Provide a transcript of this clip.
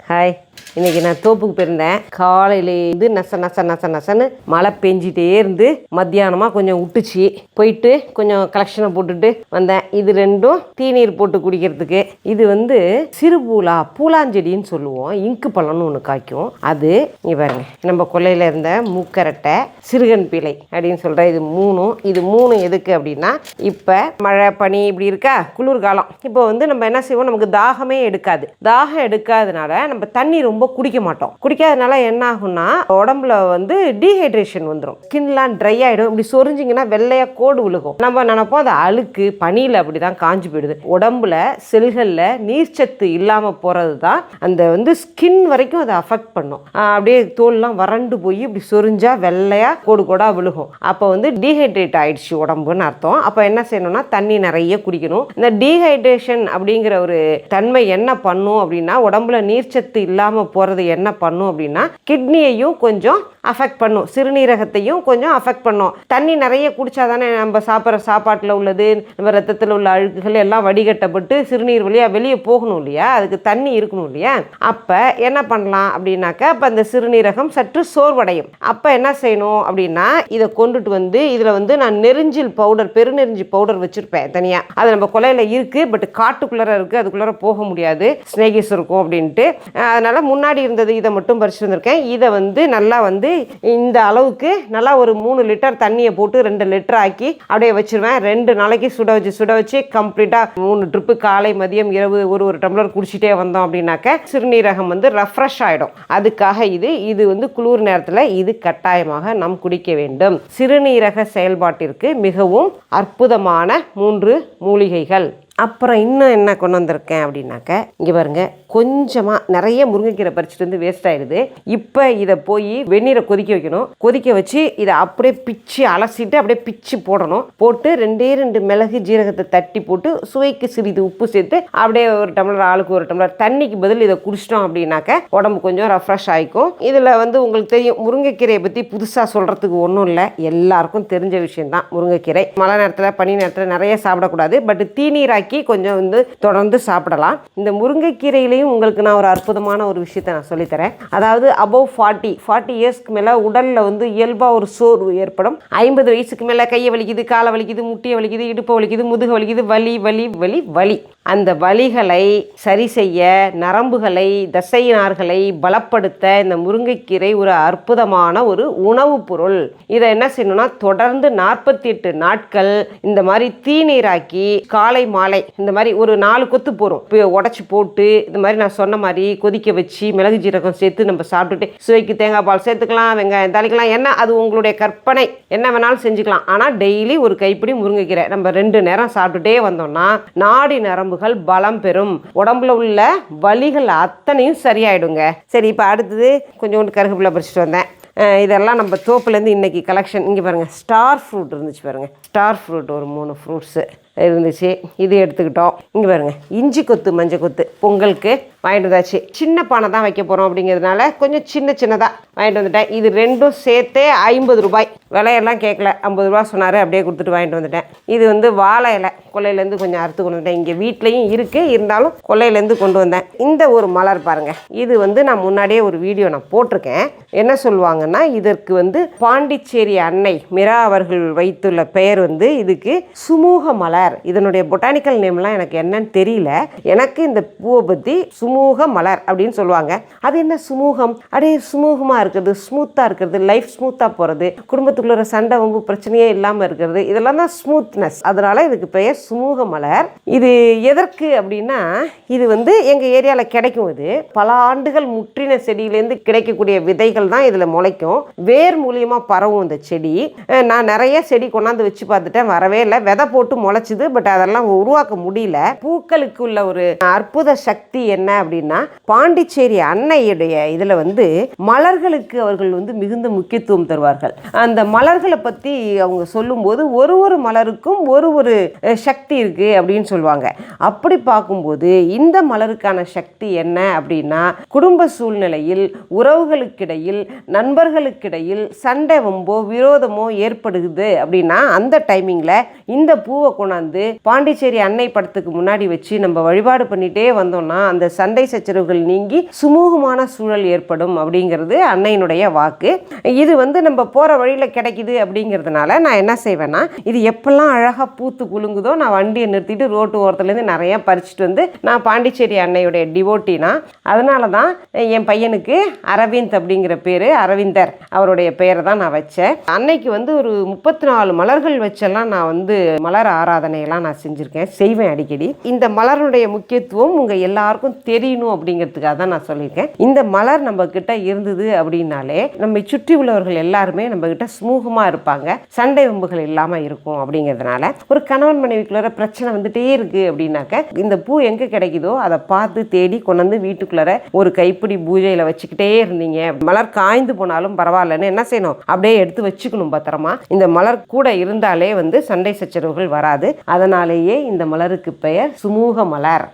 Hi. இன்றைக்கி நான் தோப்புக்கு போயிருந்தேன். காலையிலேருந்து நசன்னு மழை பெஞ்சிட்டே இருந்து மத்தியானமாக கொஞ்சம் விட்டுச்சு. போயிட்டு கொஞ்சம் கலெக்ஷனை போட்டுட்டு வந்தேன். இது ரெண்டும் தீநீர் போட்டு குடிக்கிறதுக்கு. இது சிறு பூலாஞ்செடின்னு சொல்லுவோம். இங்கு பழம்னு ஒன்று காய்க்கும். அது இங்கே பாருங்க, நம்ம கொல்லையில் இருந்த மூக்கரட்டை, சிறுகன் பிள்ளை அப்படின்னு சொல்கிற இது மூணும் எதுக்கு அப்படின்னா, இப்போ மழை பனி இப்படி இருக்கா, குளிர்காலம். இப்போ நம்ம என்ன செய்வோம், நமக்கு தாகமே எடுக்காது. தாகம் எடுக்காதனால நம்ம தண்ணி ரொம்ப குடிக்க மாட்டோம். குடிக்காதனால என்ன ஆகும்னா, உடம்புல டீஹைட்ரேஷன் வந்துடும். ஸ்கின்லாம் ட்ரை ஆகிடும். இப்படி சொரிஞ்சிங்கன்னா வெள்ளையாக கோடு விழுகும். நம்ம நினைப்போம் அது அழுக்கு, பனியில் அப்படி தான் காஞ்சி போயிடுது. உடம்புல செல்களில் நீர்ச்சத்து இல்லாமல் போகிறது தான் அந்த ஸ்கின் வரைக்கும் அதை அஃபெக்ட் பண்ணும். அப்படியே தோல்லாம் வறண்டு போய் இப்படி சொரிஞ்சா வெள்ளையாக கோடு கோடாக விழுகும். அப்போ டீஹைட்ரேட் ஆயிடுச்சு உடம்புன்னு அர்த்தம். அப்போ என்ன செய்யணும்னா, தண்ணி நிறைய குடிக்கணும். இந்த டீஹைட்ரேஷன் அப்படிங்கிற ஒரு தன்மை என்ன பண்ணும் அப்படின்னா, உடம்புல நீர்ச்சத்து இல்லாமல் போகிறது என்ன பண்ணும் அப்படின்னா, கிட்னியையும் கொஞ்சம் அஃபெக்ட் பண்ணும், சிறுநீரகத்தையும் கொஞ்சம் அஃபெக்ட் பண்ணும். தண்ணி நிறைய குடித்தா தானே நம்ம சாப்பிட்ற சாப்பாட்டில் உள்ளது, நம்ம ரத்தத்தில் உள்ள அழுக்குகள் எல்லாம் வடிகட்டப்பட்டு சிறுநீர் வழியாக வெளியே போகணும் இல்லையா, அதுக்கு தண்ணி இருக்கணும் இல்லையா. அப்போ என்ன பண்ணலாம் அப்படின்னாக்கா, அப்போ அந்த சிறுநீரகம் சற்று சோர்வடையும். அப்போ என்ன செய்யணும் அப்படின்னா, இதை கொண்டுட்டு இதில் நான் நெருஞ்சில் பவுடர், பெருநெருஞ்சி பவுடர் வச்சுருப்பேன் தனியாக. அது நம்ம கொலையில் இருக்குது, பட் காட்டுக்குள்ளே இருக்குது, அதுக்குள்ளே போக முடியாது, ஸ்னேகிஸ் இருக்கும் அப்படின்ட்டு. அதனால் முன்னாடி இருந்தது இதை மட்டும் பறிச்சு வந்திருக்கேன். இதை நல்லா இந்த அளவுக்கு நல்லா ஒரு 3 லிட்டர் தண்ணியை போட்டு 2 லிட்டர் ஆக்கி அப்படியே வச்சிருவேன். 2 நாளைக்கு சுட வச்சு கம்ப்ளீட்டாக 3 ட்ரிப்பு, காலை மதியம் இரவு ஒரு டம்ளர் குடிச்சிட்டே வந்தோம் அப்படின்னாக்க சிறுநீரகம் ரெஃப்ரெஷ் ஆகிடும். அதுக்காக இது குளிர் நேரத்தில் இது கட்டாயமாக நாம் குடிக்க வேண்டும். சிறுநீரக செயல்பாட்டிற்கு மிகவும் அற்புதமான 3 மூலிகைகள். அப்புறம் இன்னும் என்ன கொண்டு வந்திருக்கேன் அப்படின்னாக்க, இங்கே பாருங்கள், கொஞ்சமாக நிறைய முருங்கைக்கீரை பறிச்சுட்டு வேஸ்ட் ஆகிடுது. இப்போ இதை போய் வெந்நீரை கொதிக்க வைக்கணும். கொதிக்க வச்சு இதை அப்படியே பிச்சு அலசிட்டு அப்படியே பிச்சு போடணும். போட்டு 2 மிளகு ஜீரகத்தை தட்டி போட்டு சுவைக்கு சிறிது உப்பு சேர்த்து அப்படியே ஒரு டம்ளர், ஆளுக்கு ஒரு டம்ளர் தண்ணிக்கு பதில் இதை குடிச்சிட்டோம் அப்படின்னாக்க உடம்பு கொஞ்சம் ரெஃப்ரெஷ் ஆகிக்கும். இதில் உங்களுக்கு தெரியும், முருங்கைக்கீரையை பற்றி புதுசாக சொல்கிறதுக்கு ஒன்றும் இல்லை, எல்லாருக்கும் தெரிஞ்ச விஷயம்தான். முருங்கைக்கீரை மழை நேரத்தில், பனி நேரத்தில் நிறைய சாப்பிடக்கூடாது, பட் தீநீராக்கி கொஞ்சம் தொடர்ந்து சாப்பிடலாம். இந்த முருங்கைக்கீரையிலையும் உங்களுக்கு நான் ஒரு அற்புதமான ஒரு விஷயத்தை நான் சொல்லித்தரேன். அதாவது அபவ் 40 இயர்ஸ்க்கு மேலே உடலில் இயல்பாக ஒரு சோர்வு ஏற்படும். 50 வயசுக்கு மேலே கையை வலிக்குது, காலை வலிக்குது, முட்டியை வலிக்குது, இடுப்பை வலிக்குது, முதுகு வலிக்குது, வலி. அந்த வலிகளை சரி செய்ய, நரம்புகளை, தசை நார்களை பலப்படுத்த இந்த முருங்கைக்கீரை ஒரு அற்புதமான ஒரு உணவுப் பொருள். இதை என்ன செய்யணும்னா, தொடர்ந்து 48 நாட்கள் இந்த மாதிரி தீநீராக்கி காலை மாலை இந்த மாதிரி ஒரு 4 கொத்து போகிறோம், உடச்சி போட்டு இந்த மாதிரி நான் சொன்ன மாதிரி கொதிக்க வச்சு மிளகு ஜீரகம் சேர்த்து நம்ம சாப்பிட்டுட்டு, சுவைக்கு தேங்காய் பால் சேர்த்துக்கலாம், வெங்காயம் தாளிக்கலாம், என்ன அது உங்களுடைய கற்பனை, என்ன வேணாலும் செஞ்சுக்கலாம். ஆனால் டெய்லி ஒரு கைப்பிடி முருங்கைக்கீரை நம்ம 2 நேரம் சாப்பிட்டுட்டே வந்தோம்னா நாடி நரம்புகள் பலம் பெறும். உடம்புல உள்ள வலிகள் அத்தனையும் சரியாயிடுங்க. சரி, இப்போ அடுத்தது கொஞ்சோண்டு கருவேப்பிலை பறிச்சுட்டு வந்தேன். இதெல்லாம் நம்ம தோப்புலேருந்து இன்றைக்கி கலெக்ஷன். இங்கே பாருங்கள், ஸ்டார் ஃப்ரூட் இருந்துச்சு பாருங்கள். ஸ்டார் ஃப்ரூட் ஒரு 3 ஃப்ரூட்ஸு இருந்துச்சு, இது எடுத்துக்கிட்டோம். இங்கே பாருங்கள், இஞ்சி கொத்து, மஞ்சள் கொத்து பொங்கலுக்கு வாங்கிட்டு வந்தாச்சு. சின்ன பானை தான் வைக்க போகிறோம் அப்படிங்கிறதுனால கொஞ்சம் சின்னதாக வாங்கிட்டு வந்துட்டேன். இது 2 சேர்த்தே 50 ரூபாய். விலையெல்லாம் கேட்கல, 50 ரூபா சொன்னார், அப்படியே கொடுத்துட்டு வாங்கிட்டு வந்துட்டேன். இது வாழை இலை, கொல்லையிலேருந்து கொஞ்சம் அறுத்து கொண்டு வந்துட்டேன். இங்கே வீட்லேயும் இருக்குது, இருந்தாலும் கொல்லையிலேருந்து கொண்டு வந்தேன். இந்த ஒரு மலர் பாருங்கள், இது நான் முன்னாடியே ஒரு வீடியோ நான் போட்டிருக்கேன். என்ன சொல்லுவாங்கன்னா, இதற்கு பாண்டிச்சேரி அன்னை மிரா அவர்கள் வைத்துள்ள பெயர் இதுக்கு சுமூக மலர். இதனுடைய பொட்டானிக்கல் நேம்லாம் எனக்கு என்னன்னு தெரியல. எனக்கு இந்த பூவை பற்றி சுமூக மலர் அப்படின்னு சொல்லுவாங்க. அது என்ன சுமூகம், அப்படியே சுமூகமாக இருக்கிறது, ஸ்மூத்தாக இருக்கிறது, லைஃப் ஸ்மூத்தாக போகிறது, குடும்பத்துக்குள்ள சண்டை வம்பு பிரச்சனையே இல்லாமல் இருக்கிறது, இதெல்லாம் தான் ஸ்மூத்னஸ். அதனால இதுக்கு பெயர் சுமூக மலர். இது எதற்கு அப்படின்னா, இது எங்கள் ஏரியாவில் கிடைக்கும். இது பல ஆண்டுகள் முற்றின செடியிலேருந்து கிடைக்கக்கூடிய விதைகள் தான் இதில் முளைக்கும். வேர் மூலியமாக பரவும் இந்த செடி. நான் நிறைய செடி கொண்டாந்து வச்சு பார்த்துட்டேன், வரவே இல்லை. விதை போட்டு முளைச்சி, பட் அதெல்லாம் உருவாக்க முடியல. பூக்களுக்கு உள்ள ஒரு அற்புத சக்தி என்ன அப்படின்னா, பாண்டிச்சேரி அன்னையுடைய இதில் மலர்களுக்கு அவர்கள் மிகுந்த முக்கியத்துவம் தருவார்கள். அந்த மலர்களை பற்றி அவங்க சொல்லும்போது ஒரு மலருக்கும் ஒரு சக்தி இருக்கு அப்படின்னு சொல்லுவாங்க. அப்படி பார்க்கும்போது இந்த மலருக்கான சக்தி என்ன அப்படின்னா, குடும்ப சூழ்நிலையில், உறவுகளுக்கிடையில், நண்பர்களுக்கிடையில் சண்டை வம்போ விரோதமோ ஏற்படுது அப்படின்னா அந்த டைமிங்கில் இந்த பூவை கொண்டாந்து வந்து பாண்டிச்சேரி அன்னை படத்துக்கு முன்னாடி வச்சு நம்ம வழிபாடு பண்ணிட்டே வந்தோம்னா அந்த சண்டை சச்சரவுகள் நீங்கி சுமூகமான சூழல் ஏற்படும் அப்படிங்கிறது அன்னையினுடைய வாக்கு. இது வந்து நம்ம போற வழியில கிடைக்குது அப்படிங்கிறதுனால நான் என்ன செய்வேன்னா, இது எப்பெல்லாம் அழகா பூத்து குலுங்குதோ நான் வண்டியை நிறுத்திட்டு ரோட்டு ஓரத்துலேருந்து நிறைய பறிச்சுட்டு வந்து நான் பாண்டிச்சேரி அன்னையுடைய டிவோட்டினா, அதனால தான் என் பையனுக்கு அரவிந்த் அப்படிங்கிற பேர், அரவிந்தர் அவருடைய பெயரை தான் நான் வச்சேன். அன்னைக்கு வந்து ஒரு 34 மலர்கள் வச்செல்லாம் நான் வந்து மலர் ஆராதனையெல்லாம் நான் செய்வேன் அடிக்கடி. இந்த மலருடைய முக்கியத்துவம் உங்கள் எல்லாருக்கும் தெரியணும் அப்படிங்கிறதுக்காக தான் நான் சொல்லியிருக்கேன். இந்த மலர் நம்ம கிட்ட இருந்தது அப்படின்னாலே நம்மை சுற்றி உள்ளவர்கள் எல்லாருமே நம்ம கிட்ட சுமூகமாக இருப்பாங்க, சண்டை வம்புகள் இல்லாமல் இருக்கும். அப்படிங்கிறதுனால ஒரு கணவன் மனைவிக்குள்ளார பிரச்சனை வந்துட்டே இருக்கு அப்படின்னாக்க இந்த பூ எங்கே கிடைக்குதோ அதை பார்த்து தேடி கொண்டு வந்து வீட்டுக்குள்ளார ஒரு கைப்பிடி பூஜையில் வச்சுக்கிட்டே இருந்தீங்க, மலர் காய்ந்து போனாலும் பரவாயில்லன்னு என்ன செய்யணும், அப்படியே எடுத்து வச்சுக்கணும் பத்திரமா. இந்த மலர் கூட இருந்தாலே வந்து சண்டை சச்சரவுகள் வராது. அதனாலேயே இந்த மலருக்கு பெயர் சுமூக மலர்